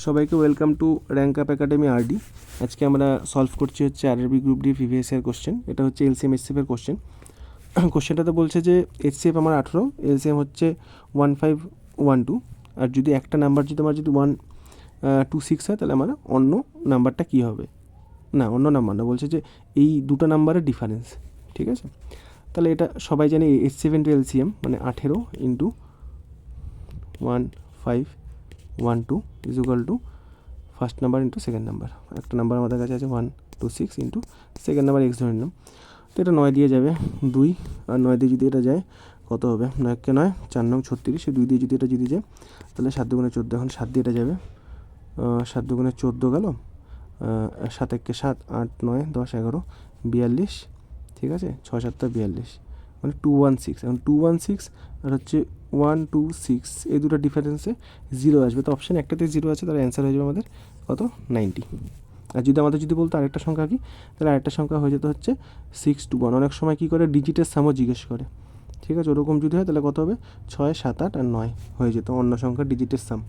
সবাইকে welcome to rank up academy RD. আজকে আমরা সলভ করছি হচ্ছে RRB group D previous year question. এটা হচ্ছে এলসিএম এসসিএফের কোশ্চেন। কোশ্চেনটাতে বলছে যে এইচসিএফ আমার 18, এলসিএম হচ্ছে 1512, আর যদি একটা নাম্বার যদি আমার 126 হয় তাহলে আমার অন্য নাম্বারটা কী হবে, না অন্য নাম্বার না, বলছে যে এই দুটো নাম্বারের ডিফারেন্স। ঠিক আছে, তাহলে এটা সবাই জানে এইচসিএফ ইন্টু এলসিএম মানে 18 into 1512 is equal to first number into second number. একটা নাম্বার আমাদের কাছে আছে 126 ইন্টু সেকেন্ড নাম্বার এক্স ধরে নিলাম। তো এটা 9 দিয়ে যাবে 2, আর 9 দিয়ে যদি এটা যায় কত হবে, 9কে 9 4 9 36, 2 দিয়ে যদি এটা যায় তাহলে 7 দুগুণে 14, এখন 7 দিয়ে এটা যাবে, 7 দুগুণে 14 গেল, 7 1 7 8 9 10 11 42, ঠিক আছে, 6 7 42 মানে 216। এখন 216 আর হচ্ছে 126 এই দুটো ডিফারেন্সে 0 আসবে, তো অপশান একটাতে 0 আছে, তার অ্যান্সার হয়ে যাবে আমাদের কত 90। আর যদি আমাদের বলতো আরেকটা সংখ্যা কি, তাহলে আরেকটা সংখ্যা হয়ে যেত হচ্ছে 621। অনেক সময় কী করে ডিজিটের সামও জিজ্ঞেস করে, ঠিক আছে, ওরকম যদি হয় তাহলে কত হবে 6 7 8 আর 9 হয়ে যেত অন্য সংখ্যার ডিজিটের সাম।